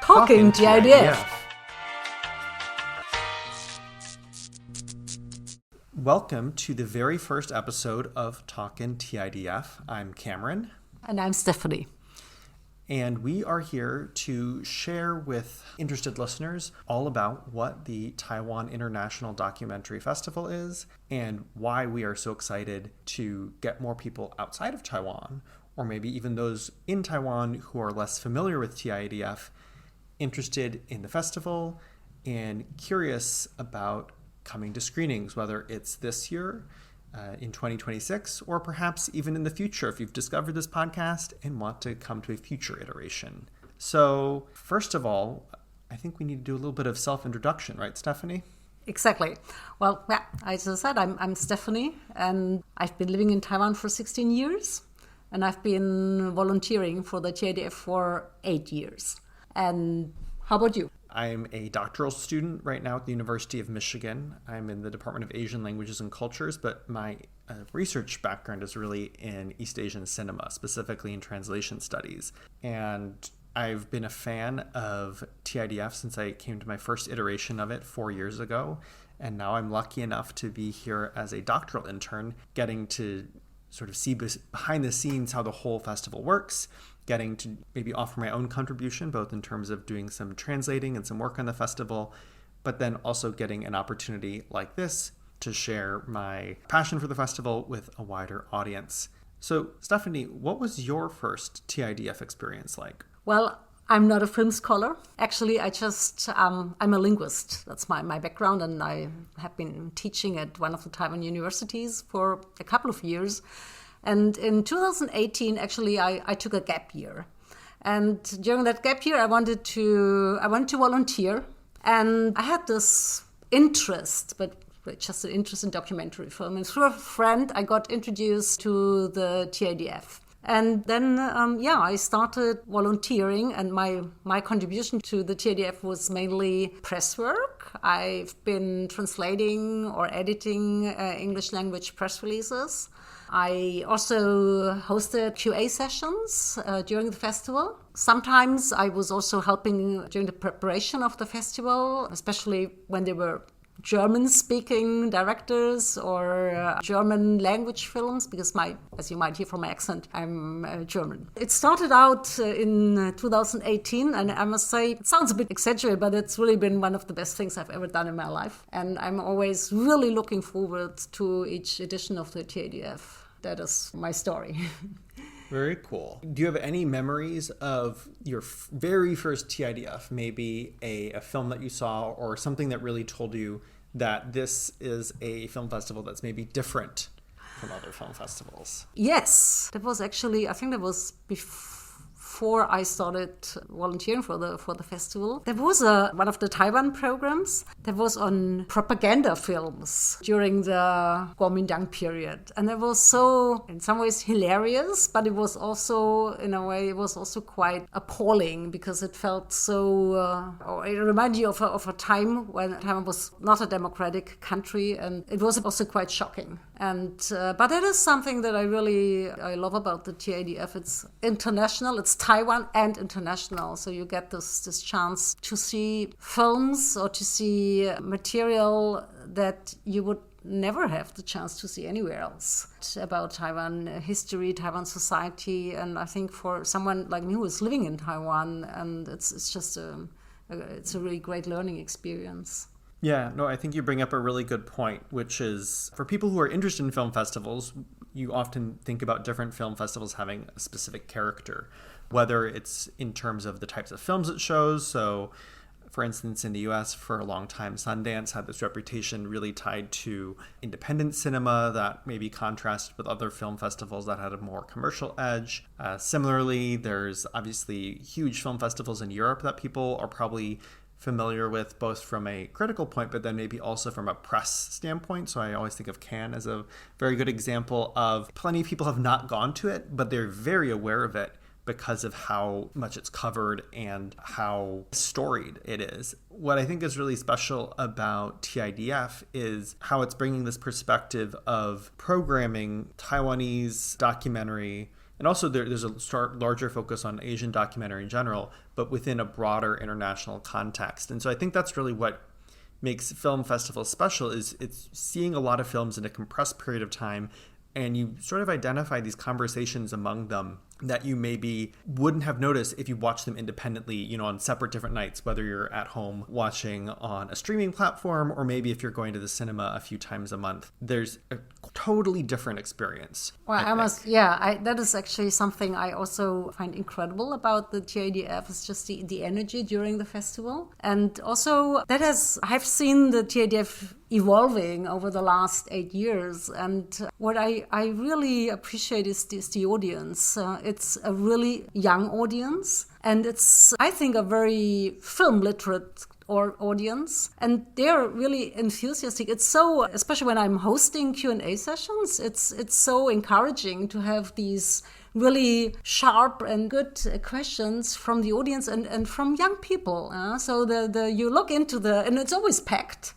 Talkin, TIDF. Welcome to the very first episode of Talkin, TIDF. I'm Cameron. And I'm Stefanie. And we are here to share with interested listeners all about what the Taiwan International Documentary Festival is and why we are so excited to get more people outside of Taiwan, or maybe even those in Taiwan who are less familiar with TIDF, interested in the festival and curious about coming to screenings, whether it's this year, in 2026, or perhaps even in the future if you've discovered this podcast and want to come to a future iteration. So first of all, I think we need to do a little bit of self-introduction, right, Stefanie? Exactly. Well, yeah, as I said, I'm Stefanie, and I've been living in Taiwan for 16 years, and I've been volunteering for the TIDF for 8 years. And how about you? I'm a doctoral student right now at the University of Michigan. I'm in the Department of Asian Languages and Cultures, but my research background is really in East Asian cinema, specifically in translation studies. And I've been a fan of TIDF since I came to my first iteration of it 4 years ago. And now I'm lucky enough to be here as a doctoral intern, getting to sort of see behind the scenes how the whole festival works, getting to maybe offer my own contribution, both in terms of doing some translating and some work on the festival, but then also getting an opportunity like this to share my passion for the festival with a wider audience. So, Stefanie, what was your first TIDF experience like? Well, I'm not a film scholar. Actually, I'm a linguist. That's my background, and I have been teaching at one of the Taiwan universities for a couple of years. And in 2018, actually, I took a gap year. And during that gap year, I wanted to volunteer. And I had this interest, but just an interest in documentary film. And through a friend, I got introduced to the TIDF. And then, I started volunteering, and my contribution to the TIDF was mainly press work. I've been translating or editing English language press releases. I also hosted QA sessions during the festival. Sometimes I was also helping during the preparation of the festival, especially when there were German-speaking directors or German language films, because as you might hear from my accent, I'm German. It started out in 2018, and I must say, it sounds a bit exaggerated, but it's really been one of the best things I've ever done in my life. And I'm always really looking forward to each edition of the TIDF. That is my story. Very cool. Do you have any memories of your very first TIDF, maybe a film that you saw or something that really told you that this is a film festival that's maybe different from other film festivals? Yes, that was actually, I think that was before I started volunteering for the festival. There was one of the Taiwan programs that was on propaganda films during the Kuomintang period. And it was so, in some ways, hilarious, but it was also, in a way, it was also quite appalling because it felt so, or it reminded you of a time when Taiwan was not a democratic country, and it was also quite shocking. And but it is something that I love about the TIDF. It's international, it's Taiwan and international. So you get this chance to see films or to see material that you would never have the chance to see anywhere else about Taiwan history, Taiwan society. And I think for someone like me who is living in Taiwan, and it's just it's a really great learning experience. Yeah, no, I think you bring up a really good point, which is for people who are interested in film festivals, you often think about different film festivals having a specific character, whether it's in terms of the types of films it shows. So, for instance, in the US, for a long time, Sundance had this reputation really tied to independent cinema that maybe contrasted with other film festivals that had a more commercial edge. Similarly, there's obviously huge film festivals in Europe that people are probably familiar with, both from a critical point, but then maybe also from a press standpoint. So I always think of Cannes as a very good example of plenty of people have not gone to it, but they're very aware of it because of how much it's covered and how storied it is. What I think is really special about TIDF is how it's bringing this perspective of programming Taiwanese documentary And also there's a larger focus on Asian documentary in general, but within a broader international context. And so I think that's really what makes film festivals special, is it's seeing a lot of films in a compressed period of time, and you sort of identify these conversations among them that you maybe wouldn't have noticed if you watched them independently, you know, on separate different nights, whether you're at home watching on a streaming platform or maybe if you're going to the cinema a few times a month. There's a totally different experience. Well, that is actually something I also find incredible about the TIDF, is just the energy during the festival. And also I've seen the TIDF evolving over the last 8 years. And what I really appreciate is the audience. It's a really young audience, and it's, I think, a very film literate audience, and they're really enthusiastic. It's so, especially when I'm hosting Q&A sessions, it's so encouraging to have these really sharp and good questions from the audience and from young people. So you look into and it's always packed.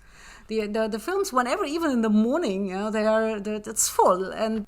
The films, whenever, even in the morning, it's full, and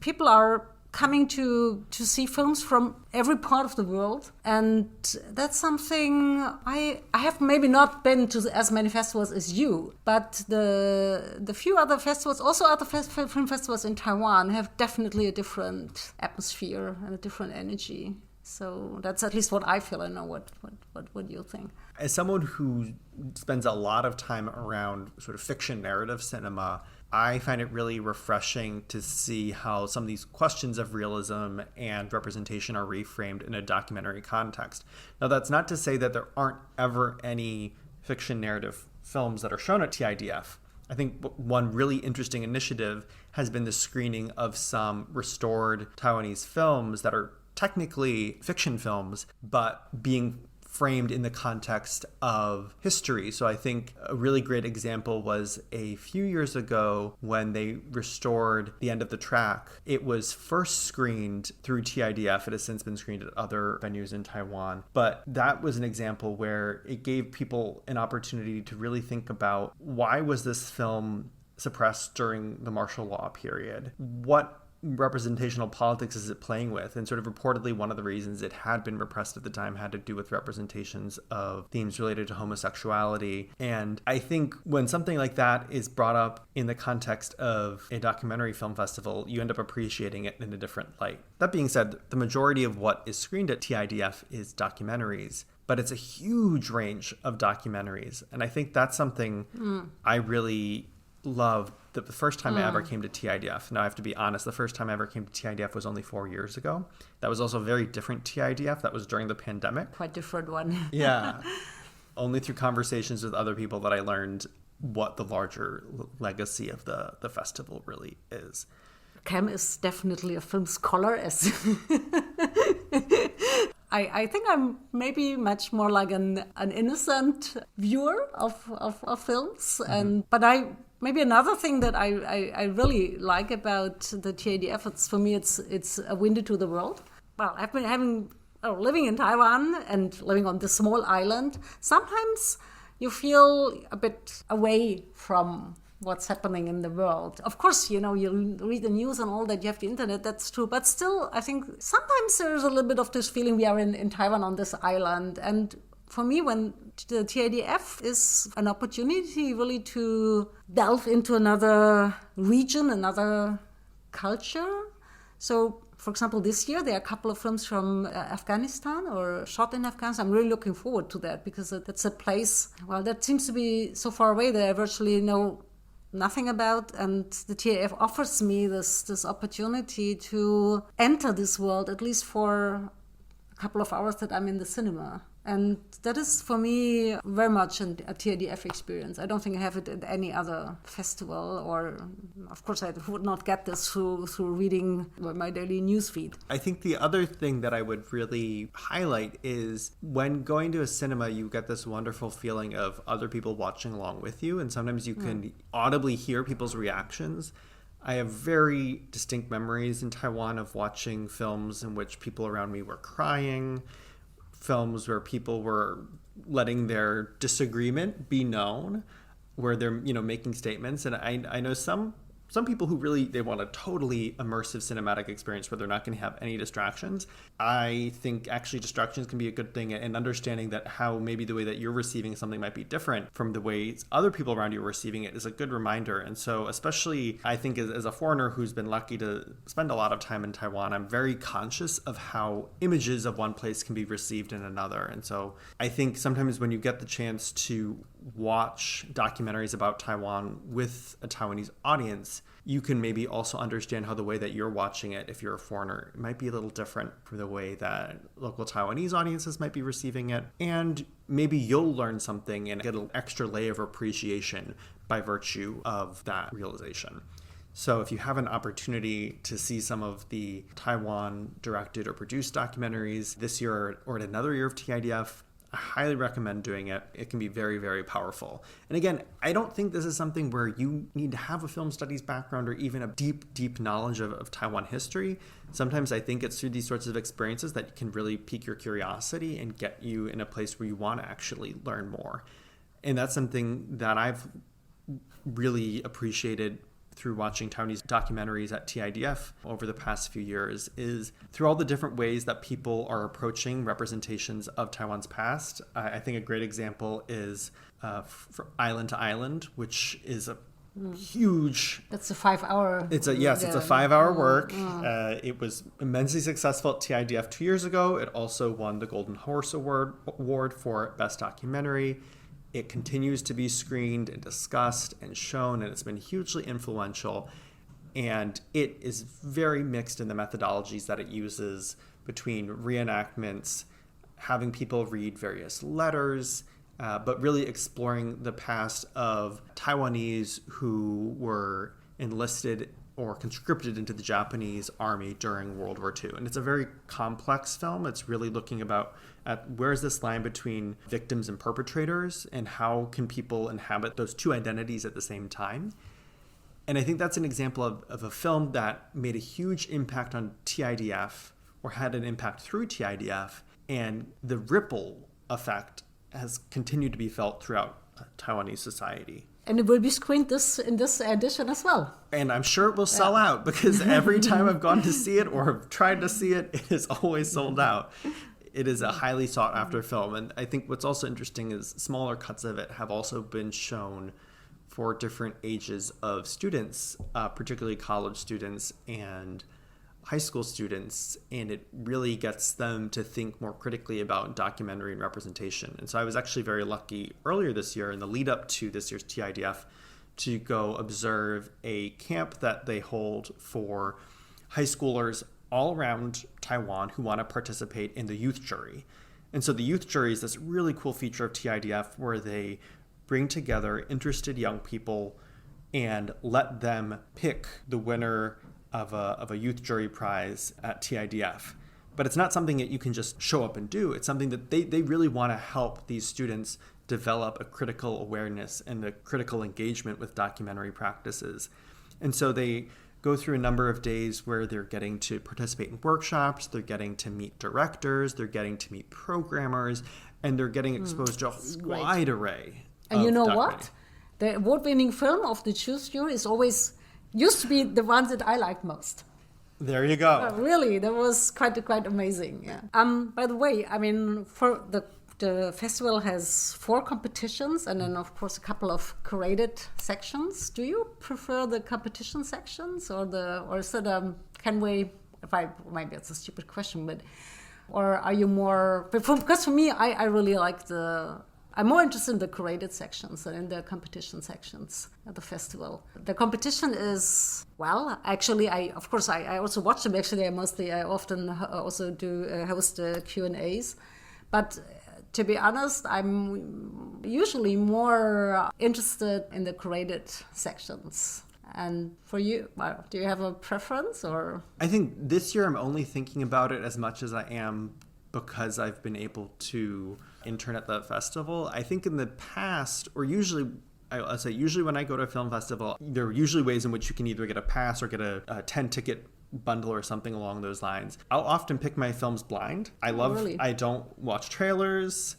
people are coming to see films from every part of the world. And that's something I have maybe not been to as many festivals as you, but the few other festivals, also other film festivals in Taiwan, have definitely a different atmosphere and a different energy. So that's at least what I feel. I know what you think. As someone who spends a lot of time around sort of fiction narrative cinema, I find it really refreshing to see how some of these questions of realism and representation are reframed in a documentary context. Now, that's not to say that there aren't ever any fiction narrative films that are shown at TIDF. I think one really interesting initiative has been the screening of some restored Taiwanese films that are technically fiction films, but being framed in the context of history. So I think a really great example was a few years ago when they restored The End of the Track. It was first screened through TIDF. It has since been screened at other venues in Taiwan. But that was an example where it gave people an opportunity to really think about, why was this film suppressed during the martial law period? What representational politics is it playing with? And sort of reportedly one of the reasons it had been repressed at the time had to do with representations of themes related to homosexuality. And I think when something like that is brought up in the context of a documentary film festival, you end up appreciating it in a different light. That being said, the majority of what is screened at TIDF is documentaries, but it's a huge range of documentaries. And I think that's something I really loved. The first time I ever came to TIDF, now I have to be honest, the first time I ever came to TIDF was only 4 years ago. That was also a very different TIDF. That was during the pandemic. Quite different one. Yeah. Only through conversations with other people that I learned what the larger legacy of the festival really is. Cam is definitely a film scholar. I think I'm maybe much more like an innocent viewer of films, but maybe another thing that I really like about the TIDF, for me it's a window to the world. Well, I've been living in Taiwan and living on this small island. Sometimes you feel a bit away from what's happening in the world. Of course, you read the news and all that, you have the internet, that's true. But still, I think sometimes there's a little bit of this feeling we are in Taiwan on this island. And for me, when the TIDF is an opportunity really to delve into another region, another culture. So, for example, this year there are a couple of films from Afghanistan or shot in Afghanistan. I'm really looking forward to that because that's a place, well, that seems to be so far away that I virtually know nothing about, and the TIDF offers me this opportunity to enter this world, at least for a couple of hours that I'm in the cinema. And that is, for me, very much a TIDF experience. I don't think I have it at any other festival, or, of course, I would not get this through reading my daily newsfeed. I think the other thing that I would really highlight is when going to a cinema, you get this wonderful feeling of other people watching along with you, and sometimes you can audibly hear people's reactions. I have very distinct memories in Taiwan of watching films in which people around me were crying, films where people were letting their disagreement be known, where they're making statements. And I know some some people who really, they want a totally immersive cinematic experience where they're not going to have any distractions. I think actually distractions can be a good thing, and understanding that how maybe the way that you're receiving something might be different from the ways other people around you are receiving it is a good reminder. And so especially I think as a foreigner who's been lucky to spend a lot of time in Taiwan, I'm very conscious of how images of one place can be received in another. And so I think sometimes when you get the chance to watch documentaries about Taiwan with a Taiwanese audience, you can maybe also understand how the way that you're watching it, if you're a foreigner, it might be a little different from the way that local Taiwanese audiences might be receiving it. And maybe you'll learn something and get an extra layer of appreciation by virtue of that realization. So if you have an opportunity to see some of the Taiwan directed or produced documentaries this year or in another year of TIDF, I highly recommend doing it. It can be very, very powerful. And again, I don't think this is something where you need to have a film studies background or even a deep, deep knowledge of Taiwan history. Sometimes I think it's through these sorts of experiences that can really pique your curiosity and get you in a place where you want to actually learn more. And that's something that I've really appreciated through watching Taiwanese documentaries at TIDF over the past few years, is through all the different ways that people are approaching representations of Taiwan's past. I think a great example is for Island to Island, which is a huge... That's a 5-hour... It's a 5-hour work. It was immensely successful at TIDF 2 years ago. It also won the Golden Horse Award for Best Documentary. It continues to be screened and discussed and shown, and it's been hugely influential. And it is very mixed in the methodologies that it uses between reenactments, having people read various letters, but really exploring the past of Taiwanese who were enlisted or conscripted into the Japanese army during World War II. And it's a very complex film. It's really looking at where's this line between victims and perpetrators, and how can people inhabit those two identities at the same time. And I think that's an example of a film that made a huge impact on TIDF, or had an impact through TIDF, and the ripple effect has continued to be felt throughout Taiwanese society. And it will be screened in this edition as well. And I'm sure it will sell out, because every time I've gone to see it or have tried to see it, it is always sold out. It is a highly sought after film. And I think what's also interesting is smaller cuts of it have also been shown for different ages of students, particularly college students and high school students, and it really gets them to think more critically about documentary and representation. And so I was actually very lucky earlier this year, in the lead up to this year's TIDF, to go observe a camp that they hold for high schoolers all around Taiwan who want to participate in the youth jury. And so the youth jury is this really cool feature of TIDF where they bring together interested young people and let them pick the winner of a youth jury prize at TIDF. But it's not something that you can just show up and do. It's something that they really want to help these students develop a critical awareness and a critical engagement with documentary practices. And so they go through a number of days where they're getting to participate in workshops, they're getting to meet directors, they're getting to meet programmers, and they're getting exposed to a wide array. And you know what? The award-winning film of the Choose Jury used to be the ones that I liked most. There you go. Really, that was quite amazing. Yeah. By the way, I mean, for the festival has 4 competitions and then of course a couple of curated sections. Do you prefer the competition sections or is it maybe it's a stupid question, but or are you more? Because for me, I really like I'm more interested in the curated sections than in the competition sections at the festival. The competition is, well, actually, I also watch them. Actually, I often also do host the Q&As. But to be honest, I'm usually more interested in the curated sections. And for you, well, do you have a preference or? I think this year I'm only thinking about it as much as I am because I've been able to intern at the festival. I think in the past, or usually when I go to a film festival, there are usually ways in which you can either get a pass or get a 10-ticket bundle or something along those lines. I'll often pick my films blind. I don't watch trailers.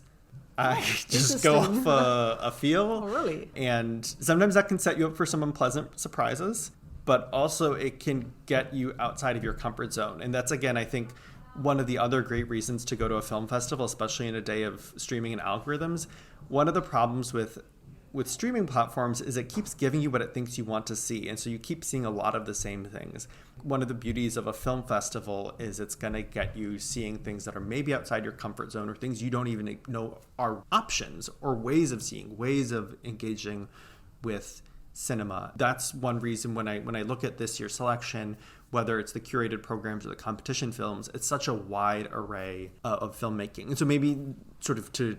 I just go off a feel. Oh, really? And sometimes that can set you up for some unpleasant surprises. but also it can get you outside of your comfort zone. And that's, again, I think one of the other great reasons to go to a film festival, especially in a day of streaming and algorithms. One of the problems with streaming platforms is it keeps giving you what it thinks you want to see. And so you keep seeing a lot of the same things. One of the beauties of a film festival is it's going to get you seeing things that are maybe outside your comfort zone, or things you don't even know are options or ways of seeing, ways of engaging with cinema. That's one reason when I look at this year's selection, whether it's the curated programs or the competition films, it's such a wide array of filmmaking. And so maybe sort of to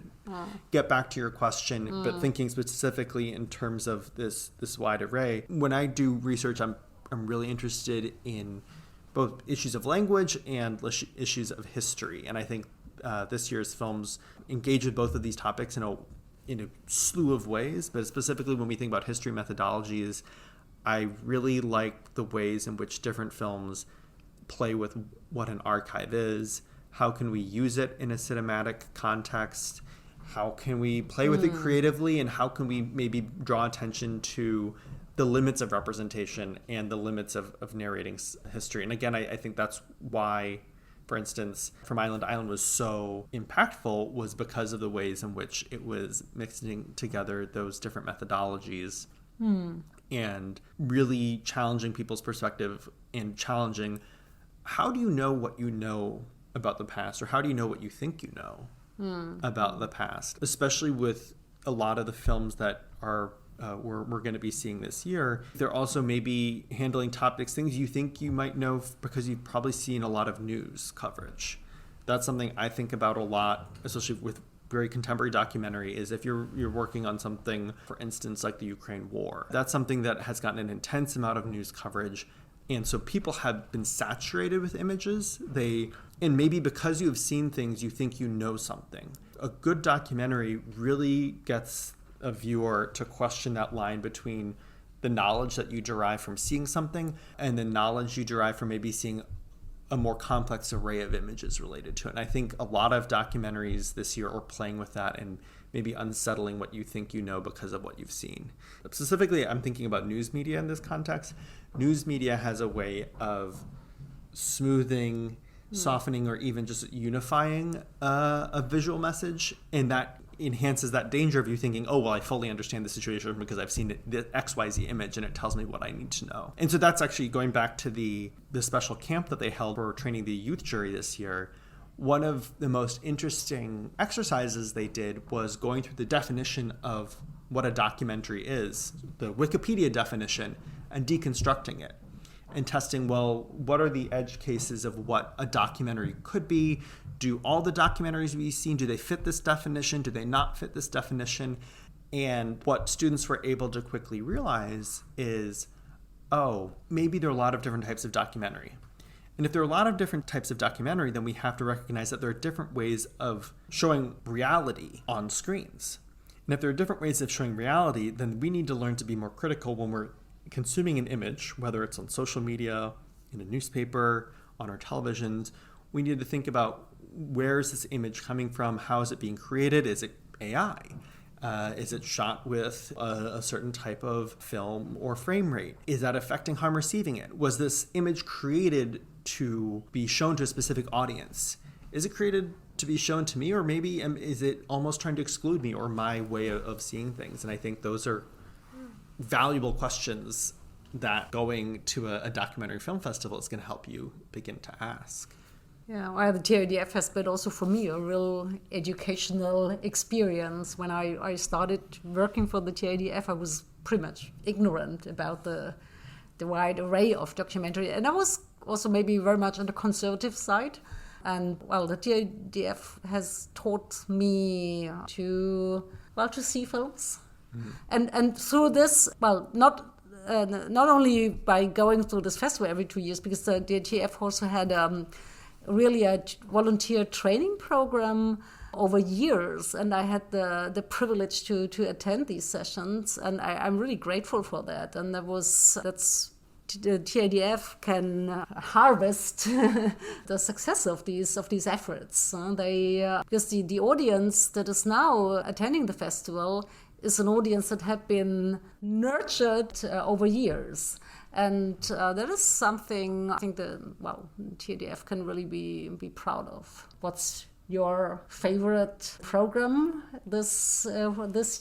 get back to your question, but thinking specifically in terms of this wide array, when I do research, I'm really interested in both issues of language and issues of history. And I think this year's films engage with both of these topics in a slew of ways, but specifically when we think about history methodologies, I really like the ways in which different films play with what an archive is. How can we use it in a cinematic context? How can we play with it creatively? And how can we maybe draw attention to the limits of representation and the limits of narrating history? And again, I think that's why, for instance, From Island to Island was so impactful, was because of the ways in which it was mixing together those different methodologies and really challenging people's perspective and challenging, how do you know what you know about the past, or how do you know what you think you know about the past, especially with a lot of the films that are we're going to be seeing this year. They're also maybe handling topics, things you think you might know because you've probably seen a lot of news coverage. That's something I think about a lot, especially with very contemporary documentary, is if you're working on something, for instance, like the Ukraine war. That's something that has gotten an intense amount of news coverage. And so people have been saturated with images. And maybe because you have seen things, you think you know something. A good documentary really gets a viewer to question that line between the knowledge that you derive from seeing something and the knowledge you derive from maybe seeing a more complex array of images related to it. And I think a lot of documentaries this year are playing with that and maybe unsettling what you think you know because of what you've seen. But specifically, I'm thinking about news media in this context. News media has a way of smoothing, softening, or even just unifying a visual message, and that enhances that danger of you thinking, oh, well, I fully understand the situation because I've seen the XYZ image and it tells me what I need to know. And so that's actually going back to the special camp that they held for training the youth jury this year. One of the most interesting exercises they did was going through the definition of what a documentary is, the Wikipedia definition, and deconstructing it and testing, well, what are the edge cases of what a documentary could be? Do all the documentaries we've seen, do they fit this definition? Do they not fit this definition? And what students were able to quickly realize is, oh, maybe there are a lot of different types of documentary. And if there are a lot of different types of documentary, then we have to recognize that there are different ways of showing reality on screens. And if there are different ways of showing reality, then we need to learn to be more critical when we're consuming an image, whether it's on social media, in a newspaper, on our televisions. We need to think about, where is this image coming from? How is it being created? Is it AI? Is it shot with a certain type of film or frame rate? Is that affecting how I'm receiving it? Was this image created to be shown to a specific audience? Is it created to be shown to me, or maybe is it almost trying to exclude me or my way of seeing things? And I think those are valuable questions that going to a documentary film festival is going to help you begin to ask. Yeah, well, the TIDF has been also for me a real educational experience. When I started working for the TIDF, I was pretty much ignorant about the wide array of documentary, and I was also maybe very much on the conservative side. And well, the TIDF has taught me to see films, and through this, well, not only by going through this festival every 2 years, because the TIDF also had really a volunteer training program over years, and I had the privilege to attend these sessions, and I'm really grateful for that. And the TIDF can harvest the success of these efforts. Because the audience that is now attending the festival is an audience that had been nurtured over years. And that is something I think TIDF can really be proud of. What's your favorite program this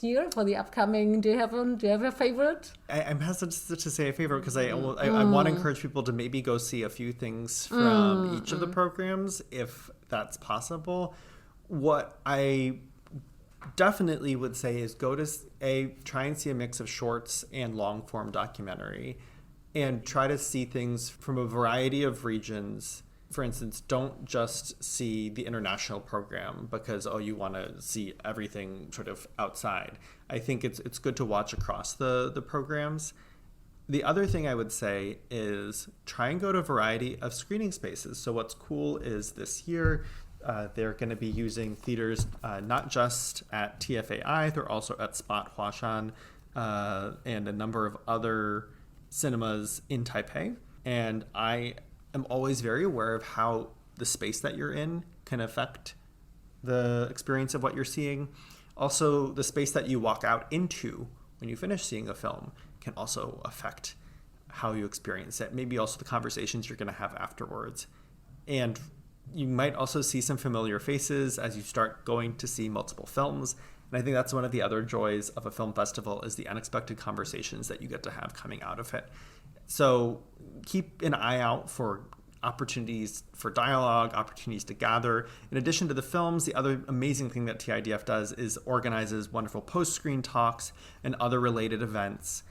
year for the upcoming? Do you have a favorite? I'm hesitant to say a favorite because I want to encourage people to maybe go see a few things from each of the programs if that's possible. What I definitely would say is go to try and see a mix of shorts and long form documentary, and try to see things from a variety of regions. For instance, don't just see the international program because, you want to see everything sort of outside. I think it's good to watch across the programs. The other thing I would say is try and go to a variety of screening spaces. So what's cool is this year, they're going to be using theaters not just at TFAI, they're also at Spot Huashan and a number of other cinemas in Taipei. And I am always very aware of how the space that you're in can affect the experience of what you're seeing. Also, the space that you walk out into when you finish seeing a film can also affect how you experience it. Maybe also the conversations you're going to have afterwards. And you might also see some familiar faces as you start going to see multiple films. And I think that's one of the other joys of a film festival is the unexpected conversations that you get to have coming out of it. So keep an eye out for opportunities for dialogue, opportunities to gather. In addition to the films, the other amazing thing that TIDF does is organizes wonderful post-screen talks and other related events,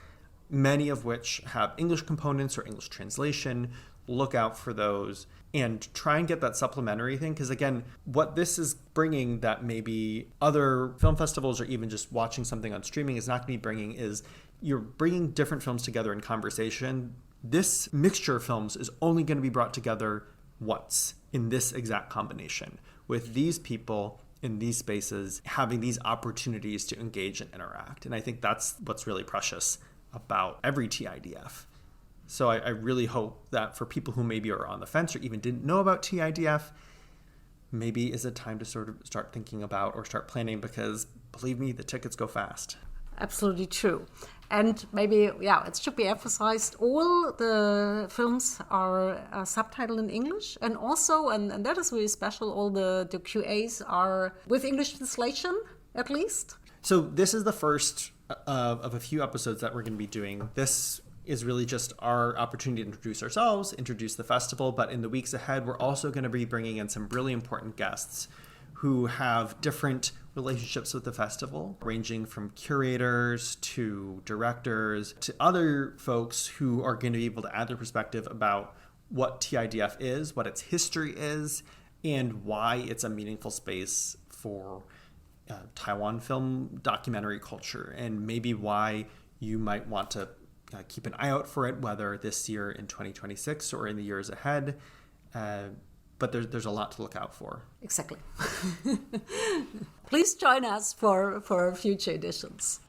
many of which have English components or English translation. Look out for those and try and get that supplementary thing. Because again, what this is bringing that maybe other film festivals or even just watching something on streaming is not going to be bringing is you're bringing different films together in conversation. This mixture of films is only going to be brought together once in this exact combination with these people in these spaces having these opportunities to engage and interact. And I think that's what's really precious about every TIDF. So I really hope that for people who maybe are on the fence or even didn't know about TIDF, maybe is a time to sort of start thinking about or start planning, because believe me, the tickets go fast. Absolutely true. And maybe, it should be emphasized, all the films are subtitled in English. And also, and that is really special, all the QAs are with English translation, at least. So this is the first of a few episodes that we're going to be doing. This is really just our opportunity to introduce ourselves, introduce the festival. But in the weeks ahead, we're also going to be bringing in some really important guests who have different relationships with the festival, ranging from curators to directors to other folks who are going to be able to add their perspective about what TIDF is, what its history is, and why it's a meaningful space for Taiwan film documentary culture, and maybe why you might want to keep an eye out for it, whether this year in 2026 or in the years ahead. But there's a lot to look out for. Exactly. Please join us for future editions.